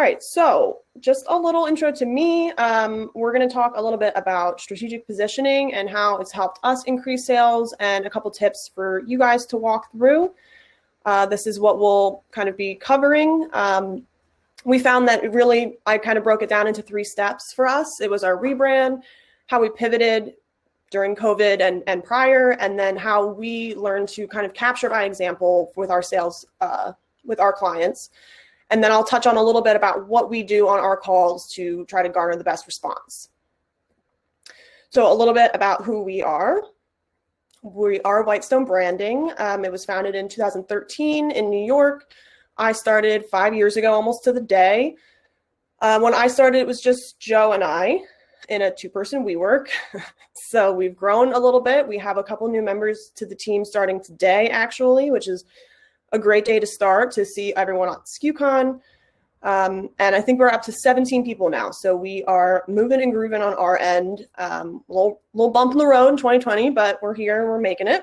All right, so just a little intro to me. We're going to talk a little bit about strategic positioning and how it's helped us increase sales, and a couple tips for you guys to walk through. This is what we'll kind of be covering. We found that I kind of broke it down into 3 steps for us. It was our rebrand, how we pivoted during COVID and prior, and then how we learned to kind of capture by example with our sales, with our clients. And then I'll touch on a little bit about what we do on our calls to try to garner the best response. So a little bit about who we are. We are Whitestone Branding. It was founded in 2013 in New York. I started 5 years ago, almost to the day. When I started, it was just Joe and I in a 2-person WeWork. So we've grown a little bit. We have a couple new members to the team starting today, actually, which is a great day to start to see everyone on SKUCon. And I think we're up to 17 people now. So we are moving and grooving on our end. Little bump in the road in 2020, but we're here and we're making it.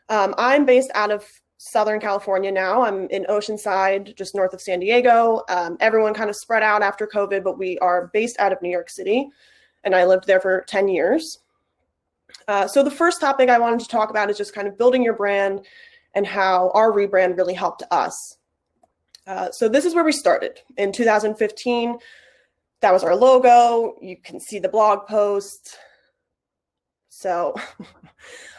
I'm based out of Southern California now. I'm in Oceanside, just north of San Diego. Everyone kind of spread out after COVID, but we are based out of New York City. And I lived there for 10 years. So the first topic I wanted to talk about is just kind of building your brand and how our rebrand really helped us. So this is where we started. In 2015, that was our logo. You can see the blog post. So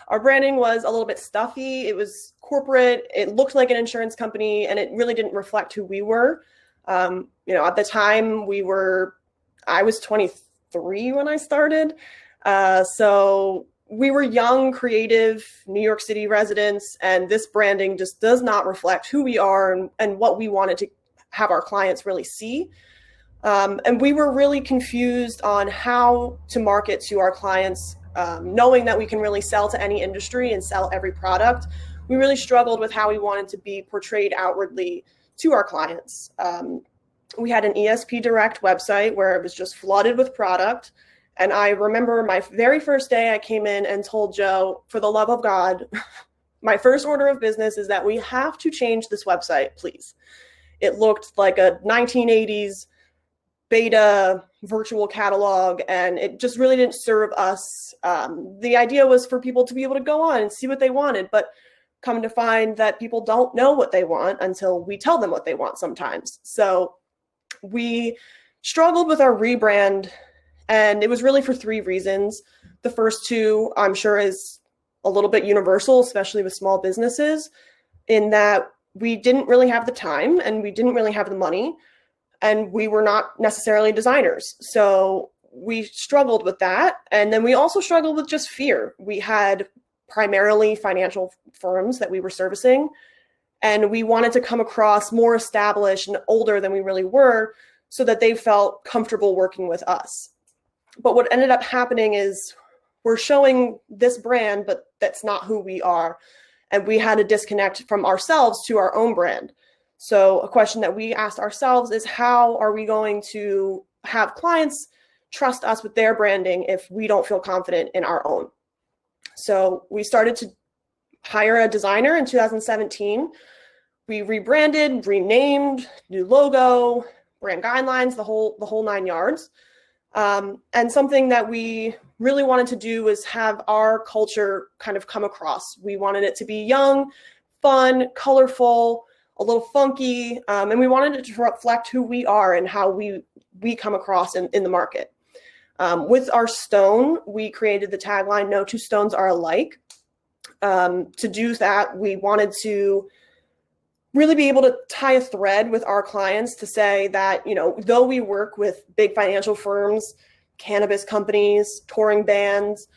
our branding was a little bit stuffy. It was corporate. It looked like an insurance company, and it really didn't reflect who we were. At the time, I was 23 when I started. So we were young, creative New York City residents, and this branding just does not reflect who we are and what we wanted to have our clients really see. And we were really confused on how to market to our clients, knowing that we can really sell to any industry and sell every product. We really struggled with how we wanted to be portrayed outwardly to our clients. We had an ESP Direct website where it was just flooded with product. And I remember my very first day I came in and told Joe, for the love of God, my first order of business is that we have to change this website, please. It looked like a 1980s beta virtual catalog, and it just really didn't serve us. The idea was for people to be able to go on and see what they wanted, but come to find that people don't know what they want until we tell them what they want sometimes. So we struggled with our rebrand. And it was really for 3 reasons. The first 2, I'm sure, is a little bit universal, especially with small businesses, in that we didn't really have the time and we didn't really have the money, and we were not necessarily designers. So we struggled with that. And then we also struggled with just fear. We had primarily financial firms that we were servicing, and we wanted to come across more established and older than we really were so that they felt comfortable working with us. But what ended up happening is we're showing this brand, but that's not who we are. And we had to disconnect from ourselves to our own brand. So a question that we asked ourselves is, how are we going to have clients trust us with their branding if we don't feel confident in our own? So we started to hire a designer in 2017. We rebranded, renamed, new logo, brand guidelines, the whole 9 yards. And something that we really wanted to do was have our culture kind of come across. We wanted it to be young, fun, colorful, a little funky, and we wanted it to reflect who we are and how we come across in the market. With our stone, we created the tagline, "No 2 stones are alike." To do that, we wanted to really be able to tie a thread with our clients to say that, though we work with big financial firms, cannabis companies, touring bands,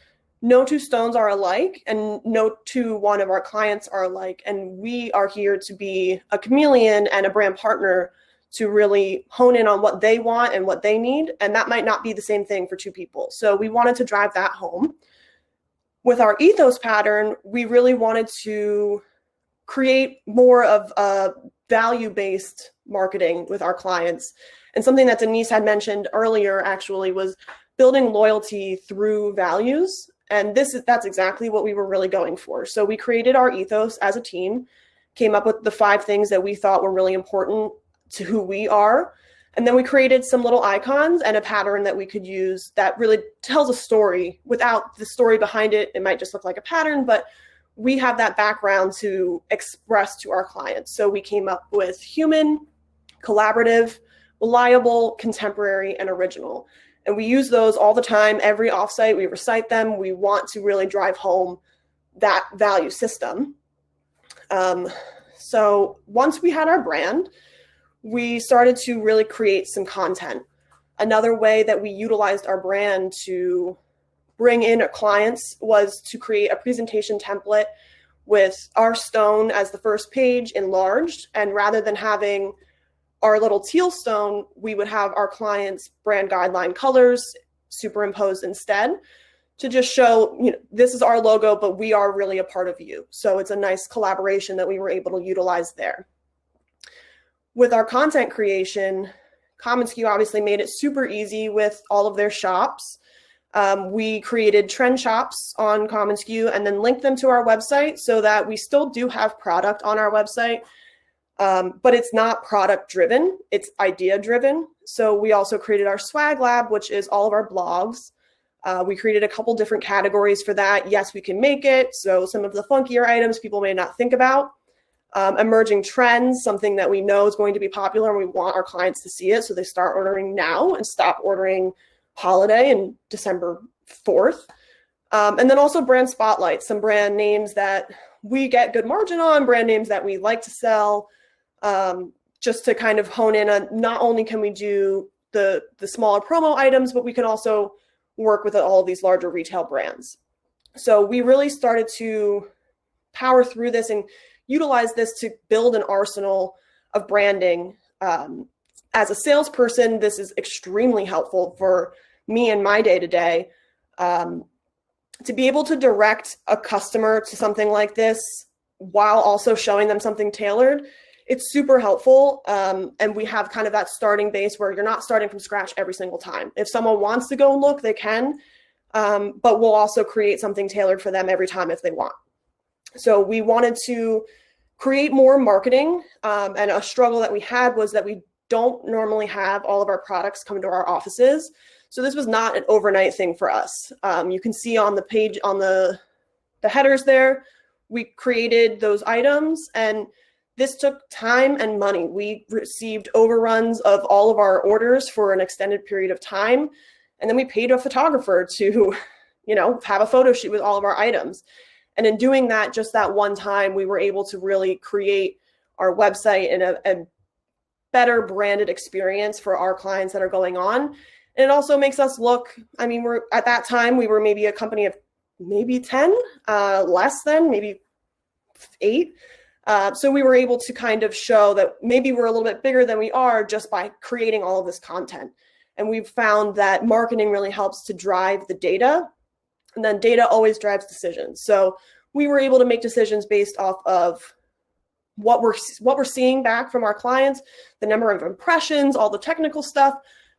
no 2 stones are alike, and no one of our clients are alike. And we are here to be a chameleon and a brand partner to really hone in on what they want and what they need. And that might not be the same thing for 2 people. So we wanted to drive that home. With our ethos pattern, we really wanted to create more of a value-based marketing with our clients. And something that Denise had mentioned earlier actually was building loyalty through values. And that's exactly what we were really going for. So we created our ethos as a team, came up with the 5 things that we thought were really important to who we are. And then we created some little icons and a pattern that we could use that really tells a story. Without the story behind it, it might just look like a pattern, but we have that background to express to our clients. So we came up with human, collaborative, reliable, contemporary, and original. And we use those all the time. Every offsite, we recite them. We want to really drive home that value system. So once we had our brand, we started to really create some content. Another way that we utilized our brand to bring in clients was to create a presentation template with our stone as the first page enlarged. And rather than having our little teal stone, we would have our clients' brand guideline colors superimposed instead to just show, this is our logo, but we are really a part of you. So it's a nice collaboration that we were able to utilize there. With our content creation, commonsku obviously made it super easy with all of their shops. We created trend shops on commonsku and then linked them to our website so that we still do have product on our website, but it's not product driven, it's idea driven. So we also created our swag lab, which is all of our blogs. We created a couple different categories for that. Yes, we can make it. So some of the funkier items people may not think about. Emerging trends, something that we know is going to be popular and we want our clients to see it. So they start ordering now and stop ordering holiday and December 4th. And then also brand spotlights, some brand names that we get good margin on, brand names that we like to sell, just to kind of hone in on not only can we do the smaller promo items, but we can also work with all of these larger retail brands. So we really started to power through this and utilize this to build an arsenal of branding. As a salesperson, this is extremely helpful for me in my day-to-day. To be able to direct a customer to something like this while also showing them something tailored, it's super helpful. And we have kind of that starting base where you're not starting from scratch every single time. If someone wants to go and look, they can, but we'll also create something tailored for them every time if they want. So we wanted to create more marketing, and a struggle that we had was that we don't normally have all of our products come to our offices. So this was not an overnight thing for us. You can see on the page, on the headers there, we created those items, and this took time and money. We received overruns of all of our orders for an extended period of time, and then we paid a photographer to, have a photo shoot with all of our items. And in doing that, just that one time, we were able to really create our website in a better branded experience for our clients that are going on. And it also makes us look, we're at that time, we were maybe a company of maybe 10, less than, maybe 8. So we were able to kind of show that maybe we're a little bit bigger than we are just by creating all of this content. And we've found that marketing really helps to drive the data. And then data always drives decisions. So we were able to make decisions based off of what we're seeing back from our clients, the number of impressions, all the technical stuff,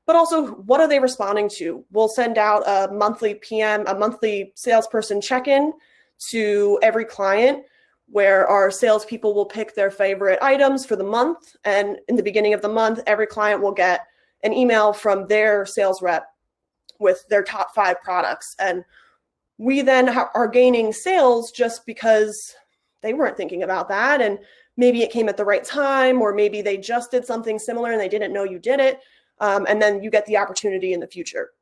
but also what are they responding to? We'll send out a monthly salesperson check-in to every client where our salespeople will pick their favorite items for the month. And in the beginning of the month, every client will get an email from their sales rep with their top 5 products. And we then are gaining sales just because they weren't thinking about that. And maybe it came at the right time, or maybe they just did something similar and they didn't know you did it. And then you get the opportunity in the future.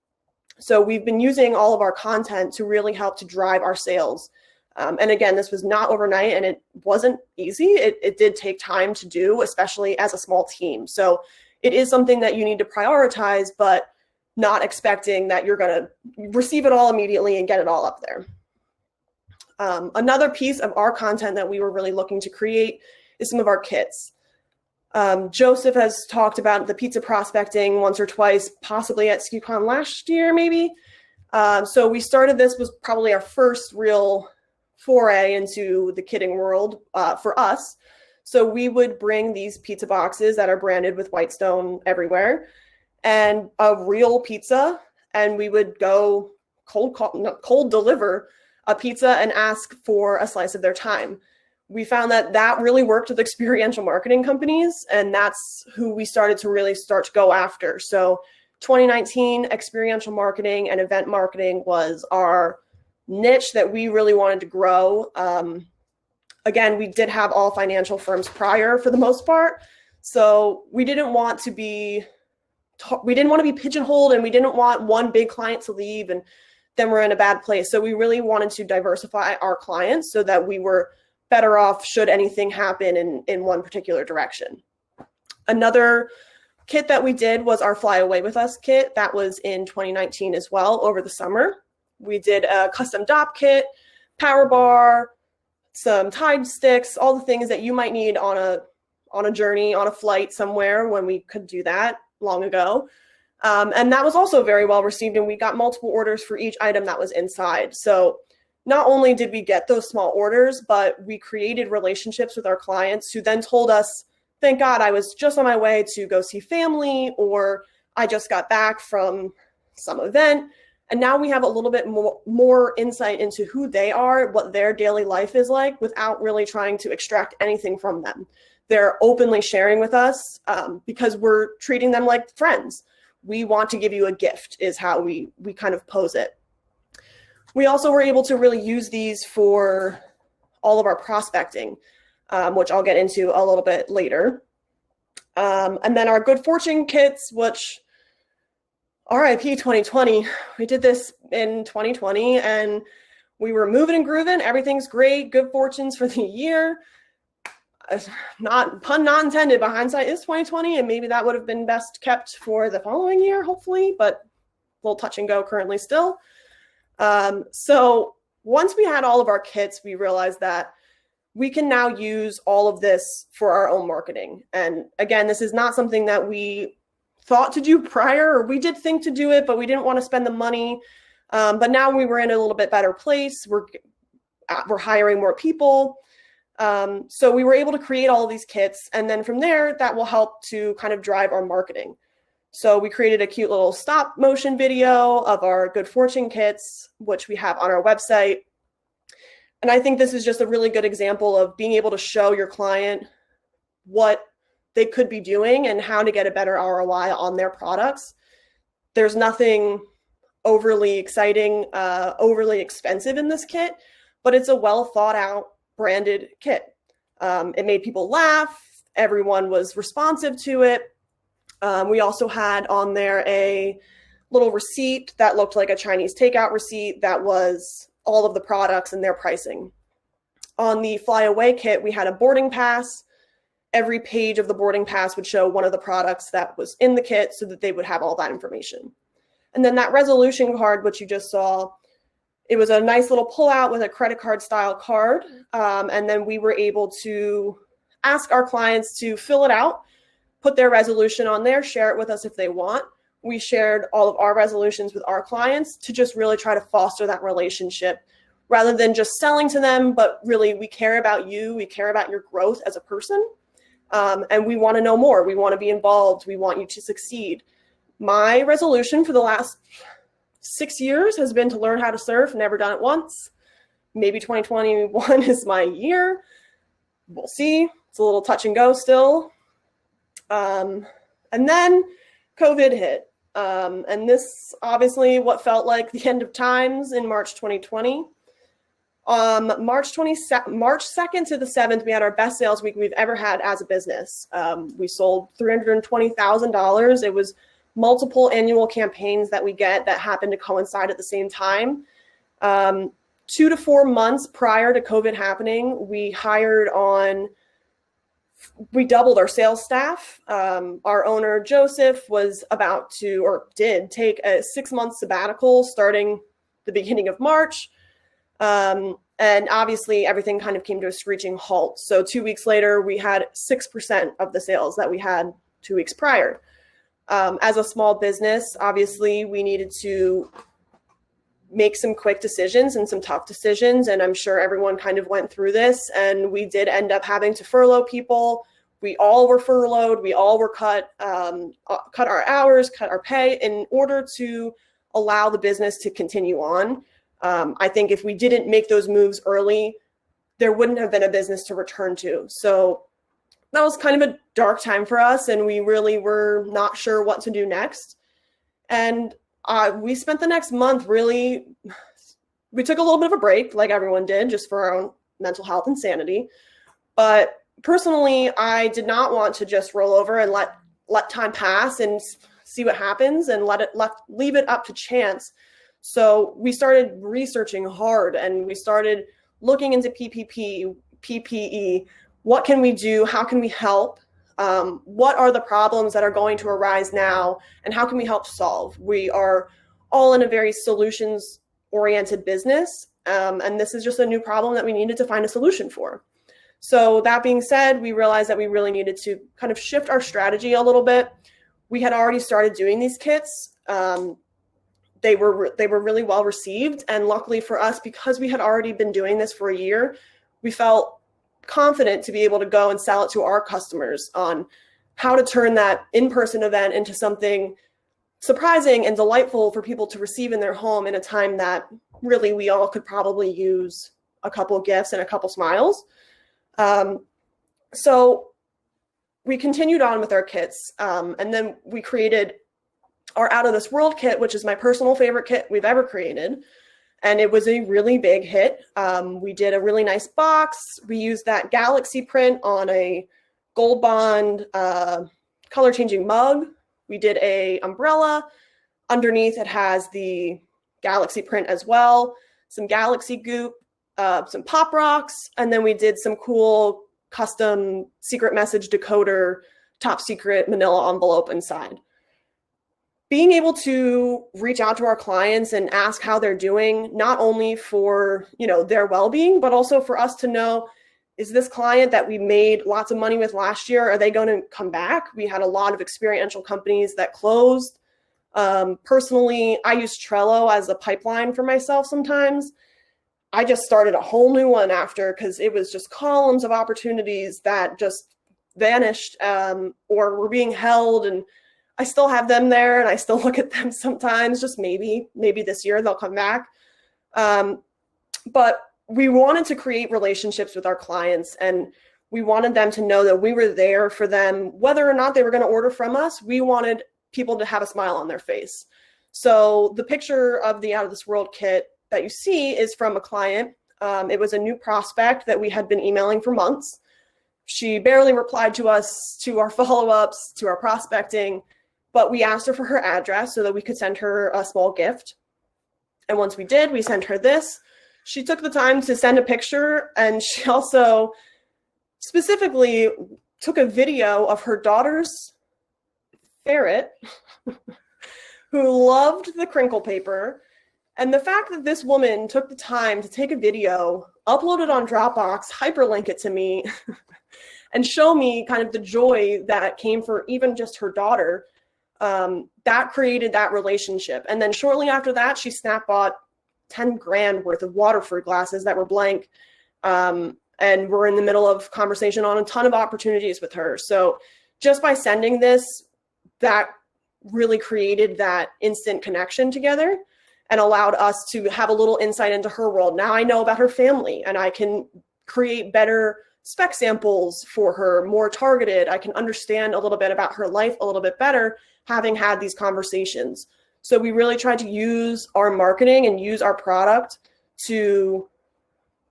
So we've been using all of our content to really help to drive our sales. And again, this was not overnight and it wasn't easy. It did take time to do, especially as a small team. So it is something that you need to prioritize, but not expecting that you're going to receive it all immediately and get it all up there. Another piece of our content that we were really looking to create is some of our kits. Joseph has talked about the pizza prospecting once or twice, possibly at SKUCon last year, maybe. So we started, this was probably our first real foray into the kitting world for us. So we would bring these pizza boxes that are branded with Whitestone everywhere and a real pizza, and we would go cold deliver a pizza and ask for a slice of their time. we found that really worked with experiential marketing companies, and that's who we started to go after. So 2019, experiential marketing and event marketing was our niche that we really wanted to grow. Again, we did have all financial firms prior for the most part. So we didn't want to be pigeonholed, and we didn't want one big client to leave and then we're in a bad place. So we really wanted to diversify our clients so that we were better off should anything happen in one particular direction. Another kit that we did was our Fly Away With Us kit. That was in 2019 as well, over the summer. We did a custom DOP kit, power bar, some Tide sticks, all the things that you might need on a journey, on a flight somewhere, when we could do that long ago. And that was also very well received, and we got multiple orders for each item that was inside. So not only did we get those small orders, but we created relationships with our clients who then told us, thank God, I was just on my way to go see family, or I just got back from some event. And now we have a little bit more insight into who they are, what their daily life is like, without really trying to extract anything from them. They're openly sharing with us because we're treating them like friends. We want to give you a gift is how we kind of pose it. We also were able to really use these for all of our prospecting, which I'll get into a little bit later. And then our Good Fortune kits, which RIP 2020, we did this in 2020 and we were moving and grooving. Everything's great. Good fortunes for the year. Pun not intended, but hindsight is 2020, and maybe that would have been best kept for the following year, hopefully, but a little touch and go currently still. So once we had all of our kits, we realized that we can now use all of this for our own marketing. And again, this is not something that we thought to do prior, or we did think to do it, but we didn't want to spend the money. But now we were in a little bit better place. We're hiring more people. So we were able to create all of these kits, and then from there, that will help to kind of drive our marketing. So we created a cute little stop motion video of our Good Fortune kits, which we have on our website. And I think this is just a really good example of being able to show your client what they could be doing and how to get a better ROI on their products. There's nothing overly exciting, overly expensive in this kit, but it's a well thought out branded kit. It made people laugh. Everyone was responsive to it. We also had on there a little receipt that looked like a Chinese takeout receipt that was all of the products and their pricing. On the Fly Away kit, we had a boarding pass. Every page of the boarding pass would show one of the products that was in the kit so that they would have all that information. And then that resolution card, which you just saw, it was a nice little pullout with a credit card style card. And then we were able to ask our clients to fill it out, put their resolution on there, share it with us if they want. We shared all of our resolutions with our clients to just really try to foster that relationship rather than just selling to them, but really we care about you, we care about your growth as a person, and we want to know more. We want to be involved. We want you to succeed. My resolution for the last 6 years has been to learn how to surf. Never done it once. Maybe 2021 is my year. We'll see. It's a little touch and go still. And then COVID hit. And this obviously what felt like the end of times in March 2020. March 2nd to the 7th, we had our best sales week we've ever had as a business. We sold $320,000. It was multiple annual campaigns that we get that happened to coincide at the same time. 2 to 4 months prior to COVID happening, we doubled our sales staff. Our owner, Joseph, was about to, or did, take a 6-month sabbatical starting the beginning of March. And obviously everything kind of came to a screeching halt. So 2 weeks later, we had 6% of the sales that we had 2 weeks prior. As a small business, obviously we needed to make some quick decisions and some tough decisions. And I'm sure everyone kind of went through this, and we did end up having to furlough people. We all were furloughed. We all were cut our hours, cut our pay in order to allow the business to continue on. I think if we didn't make those moves early, there wouldn't have been a business to return to. So that was kind of a dark time for us, and we really were not sure what to do next. And we spent the next month we took a little bit of a break, like everyone did, just for our own mental health and sanity. But personally, I did not want to just roll over and let time pass and see what happens and leave it up to chance. So we started researching hard, and we started looking into PPE. What can we do? How can we help? What are the problems that are going to arise now, and how can we help solve? We are all in a very solutions-oriented business, and this is just a new problem that we needed to find a solution for. So that being said, we realized that we really needed to kind of shift our strategy a little bit. We had already started doing these kits. They were really well received, and luckily for us, because we had already been doing this for a year, we felt confident to be able to go and sell it to our customers on how to turn that in-person event into something surprising and delightful for people to receive in their home in a time that really we all could probably use a couple of gifts and a couple smiles. So we continued on with our kits, and then we created our Out of This World kit, which is my personal favorite kit we've ever created. And it was a really big hit. We did a really nice box. We used that galaxy print on a gold bond color changing mug. We did a umbrella. Underneath it has the galaxy print as well, some galaxy goop, some pop rocks, and then we did some cool custom secret message decoder, top secret manila envelope inside. Being able to reach out to our clients and ask how they're doing, not only for, their well-being, but also for us to know, is this client that we made lots of money with last year, are they going to come back? We had a lot of experiential companies that closed. Personally, I use Trello as a pipeline for myself sometimes. I just started a whole new one after, because it was just columns of opportunities that just vanished or were being held, and I still have them there, and I still look at them sometimes. Just maybe this year they'll come back. But we wanted to create relationships with our clients, and we wanted them to know that we were there for them, whether or not they were going to order from us. We wanted people to have a smile on their face. So the picture of the Out of This World kit that you see is from a client. It was a new prospect that we had been emailing for months. She barely replied to us, to our follow-ups, to our prospecting, but we asked her for her address so that we could send her a small gift. And once we did, we sent her this. She took the time to send a picture, and she also specifically took a video of her daughter's ferret who loved the crinkle paper. And the fact that this woman took the time to take a video, upload it on Dropbox, hyperlink it to me, and show me kind of the joy that came for even just her daughter, that created that relationship. And then shortly after that, she snap bought 10 grand worth of Waterford glasses that were blank. And we're in the middle of conversation on a ton of opportunities with her. So just by sending this, that really created that instant connection together and allowed us to have a little insight into her world. Now I know about her family, and I can create better spec samples for her, more targeted. I can understand a little bit about her life a little bit better, having had these conversations. So we really tried to use our marketing and use our product to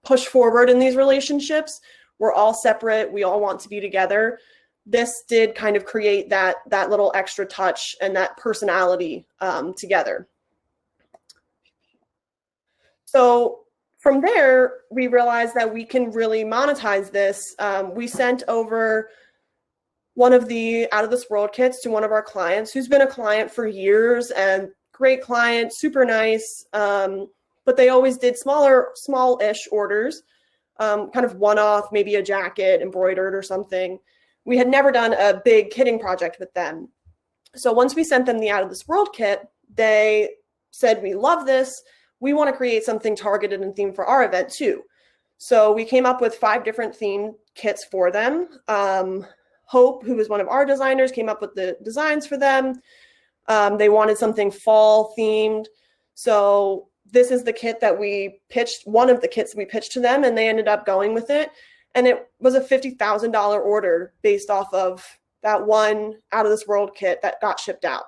push forward in these relationships. We're all separate. We all want to be together. This did kind of create that little extra touch and that personality together. So from there, we realized that we can really monetize this. We sent over one of the Out of This World kits to one of our clients who's been a client for years, and great client, super nice. But they always did small-ish orders, kind of one-off, maybe a jacket embroidered or something. We had never done a big kitting project with them. So once we sent them the Out of This World kit, they said, we love this. We want to create something targeted and themed for our event too. So we came up with 5 different theme kits for them. Hope, who was one of our designers, came up with the designs for them. They wanted something fall themed. So this is the kit that we pitched, one of the kits we pitched to them, and they ended up going with it. And it was a $50,000 order based off of that one out of this world kit that got shipped out.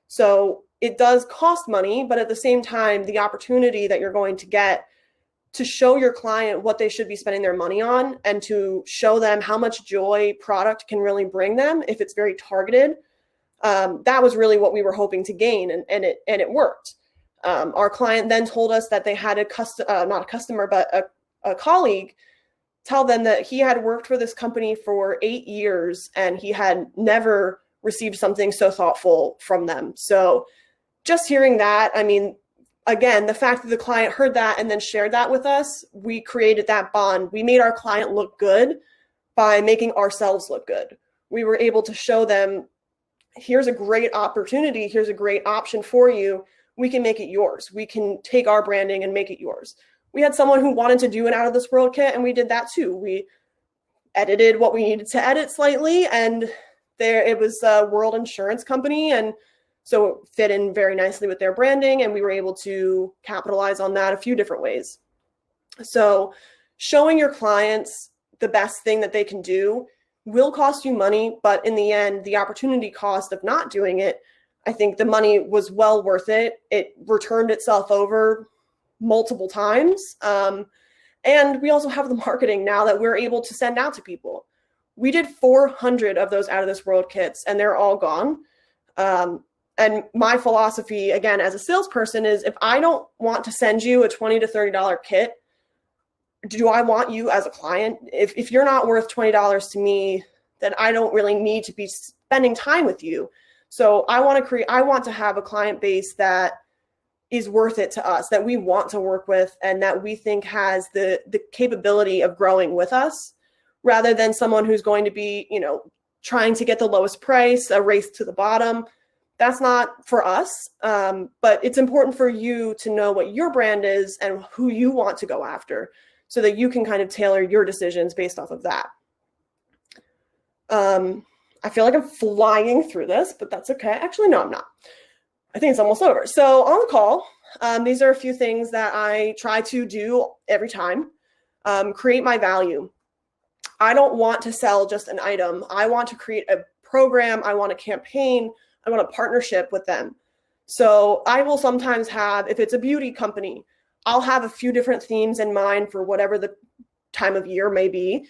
So it does cost money, but at the same time, the opportunity that you're going to get to show your client what they should be spending their money on and to show them how much joy product can really bring them if it's very targeted. That was really what we were hoping to gain, and it worked. Our client then told us that they had not a customer, but a colleague tell them that he had worked for this company for 8 years and he had never received something so thoughtful from them. So just hearing that, I mean, again, the fact that the client heard that and then shared that with us, we created that bond. We made our client look good by making ourselves look good. We were able to show them, here's a great opportunity. Here's a great option for you. We can make it yours. We can take our branding and make it yours. We had someone who wanted to do an out of this world kit, and we did that too. We edited what we needed to edit slightly, and it was a world insurance company, and so it fit in very nicely with their branding, and we were able to capitalize on that a few different ways. So showing your clients the best thing that they can do will cost you money, but in the end, the opportunity cost of not doing it, I think the money was well worth it. It returned itself over multiple times. And we also have the marketing now that we're able to send out to people. We did 400 of those out of this world kits, and they're all gone. And my philosophy, again, as a salesperson, is if I don't want to send you a $20 to $30 kit, do I want you as a client? If you're not worth $20 to me, then I don't really need to be spending time with you. So I want to have a client base that is worth it to us, that we want to work with, and that we think has the capability of growing with us, rather than someone who's going to be, trying to get the lowest price, a race to the bottom. That's not for us. But it's important for you to know what your brand is and who you want to go after, so that you can kind of tailor your decisions based off of that. I feel like I'm flying through this, but that's okay. Actually, no, I'm not. I think it's almost over. So on the call, these are a few things that I try to do every time. Create my value. I don't want to sell just an item. I want to create a program. I want a campaign. I want a partnership with them. So I will sometimes have, if it's a beauty company, I'll have a few different themes in mind for whatever the time of year may be.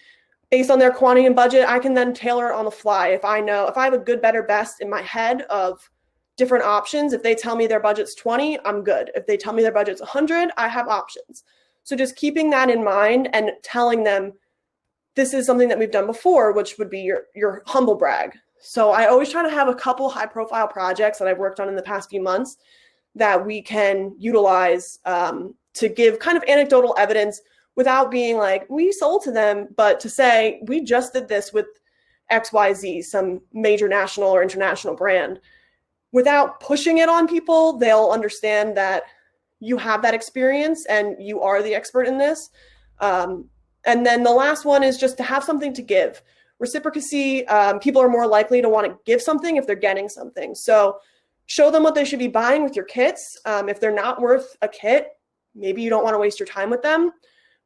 Based on their quantity and budget, I can then tailor it on the fly. If I have a good, better, best in my head of different options, if they tell me their budget's 20, I'm good. If they tell me their budget's 100, I have options. So just keeping that in mind and telling them this is something that we've done before, which would be your humble brag. So I always try to have a couple high profile projects that I've worked on in the past few months that we can utilize to give kind of anecdotal evidence without being like, we sold to them, but to say, we just did this with XYZ, some major national or international brand. Without pushing it on people, they'll understand that you have that experience and you are the expert in this. And then the last one is just to have something to give. Reciprocity, people are more likely to want to give something if they're getting something. So show them what they should be buying with your kits. If they're not worth a kit, maybe you don't want to waste your time with them.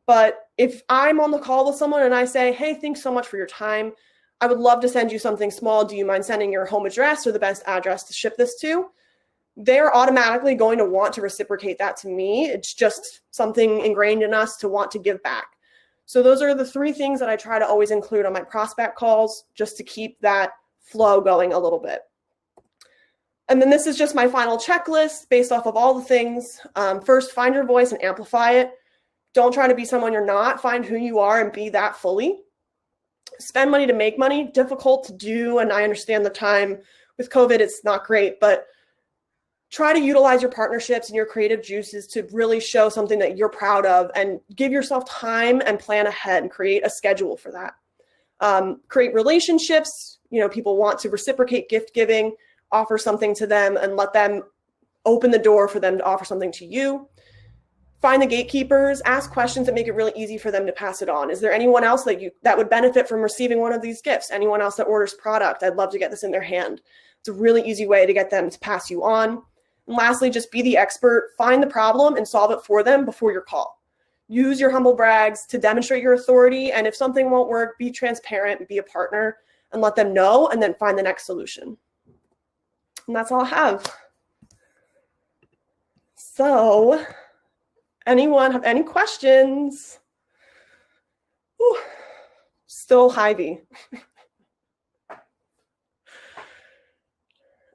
But if I'm on the call with someone and I say, hey, thanks so much for your time, I would love to send you something small. Do you mind sending your home address or the best address to ship this to? They're automatically going to want to reciprocate that to me. It's just something ingrained in us to want to give back. So those are the three things that I try to always include on my prospect calls, just to keep that flow going a little bit. And then this is just my final checklist based off of all the things. First, find your voice and amplify it. Don't try to be someone you're not. Find who you are and be that fully. Spend money to make money, difficult to do. And I understand the time with COVID, it's not great, but try to utilize your partnerships and your creative juices to really show something that you're proud of, and give yourself time and plan ahead and create a schedule for that. Create relationships. People want to reciprocate gift giving, offer something to them and let them open the door for them to offer something to you. Find the gatekeepers, ask questions that make it really easy for them to pass it on. Is there anyone else that would benefit from receiving one of these gifts? Anyone else that orders product? I'd love to get this in their hand. It's a really easy way to get them to pass you on. And And lastly, just be the expert, find the problem and solve it for them before your call. Use your humble brags to demonstrate your authority. And if something won't work, be transparent, be a partner, and let them know, and then find the next solution. And that's all I have. So, anyone have any questions? Whew. Still Hy-Vee.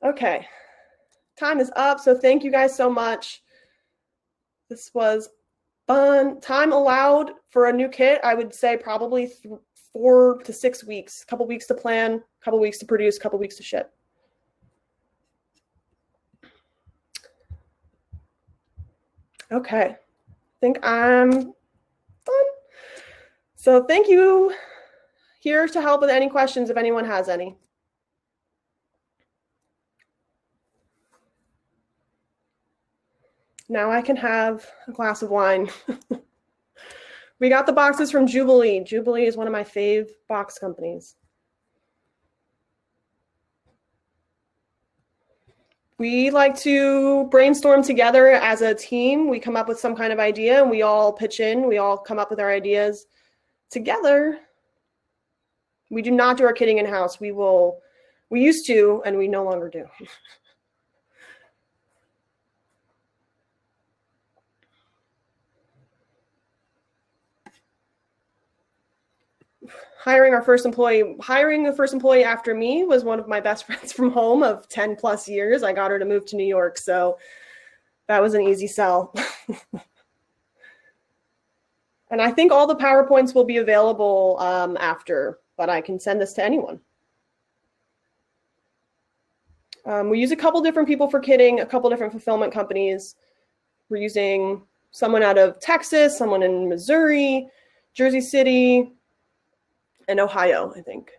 Okay, time is up. So thank you guys so much. This was fun. Time allowed for a new kit, I would say probably 4 to 6 weeks. A couple weeks to plan, a couple weeks to produce, a couple weeks to ship. Okay, I think I'm done. So thank you. Here to help with any questions if anyone has any. Now I can have a glass of wine. We got the boxes from Jubilee. Jubilee is one of my fave box companies. We like to brainstorm together as a team. We come up with some kind of idea and we all pitch in. We all come up with our ideas together. We do not do our kitting in-house. We used to, and we no longer do. Hiring the first employee after me was one of my best friends from home of 10 plus years. I got her to move to New York, so that was an easy sell. And I think all the PowerPoints will be available after, but I can send this to anyone. We use a couple different people for kitting, a couple different fulfillment companies. We're using someone out of Texas, someone in Missouri, Jersey City, and Ohio, I think.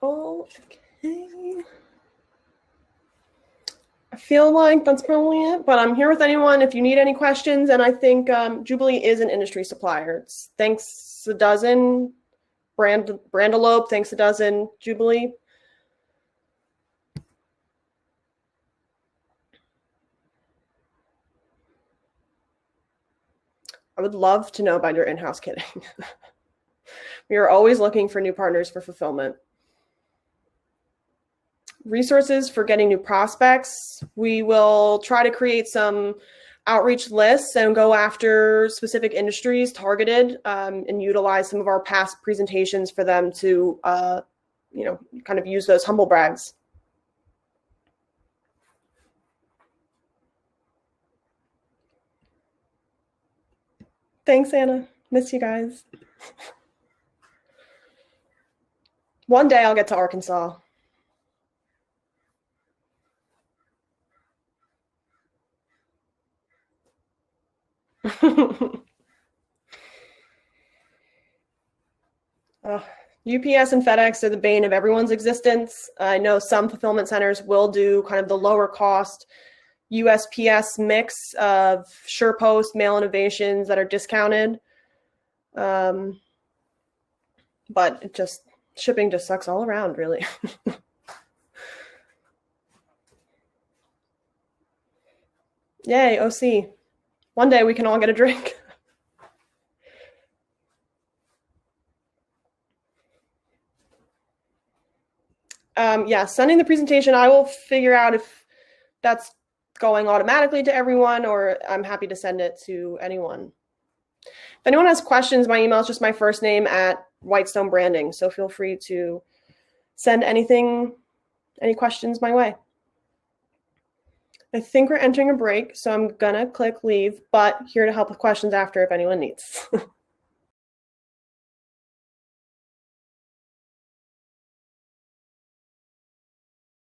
Okay. I feel like that's probably it, but I'm here with anyone if you need any questions. And I think Jubilee is an industry supplier. It's thanks a dozen, Brandelope, thanks a dozen, Jubilee. I would love to know about your in-house kitting. We are always looking for new partners for fulfillment. Resources for getting new prospects. We will try to create some outreach lists and go after specific industries targeted and utilize some of our past presentations for them to, kind of use those humble brags. Thanks, Anna. Miss you guys. One day I'll get to Arkansas. UPS and FedEx are the bane of everyone's existence. I know some fulfillment centers will do kind of the lower cost USPS mix of SurePost, mail innovations that are discounted. But shipping just sucks all around, really. Yay, OC. One day we can all get a drink. Yeah, sending the presentation, I will figure out if that's going automatically to everyone or I'm happy to send it to anyone. If anyone has questions, my email is just my first name at Whitestone Branding. So feel free to send any questions my way. I think we're entering a break, so I'm gonna click leave, but here to help with questions after if anyone needs.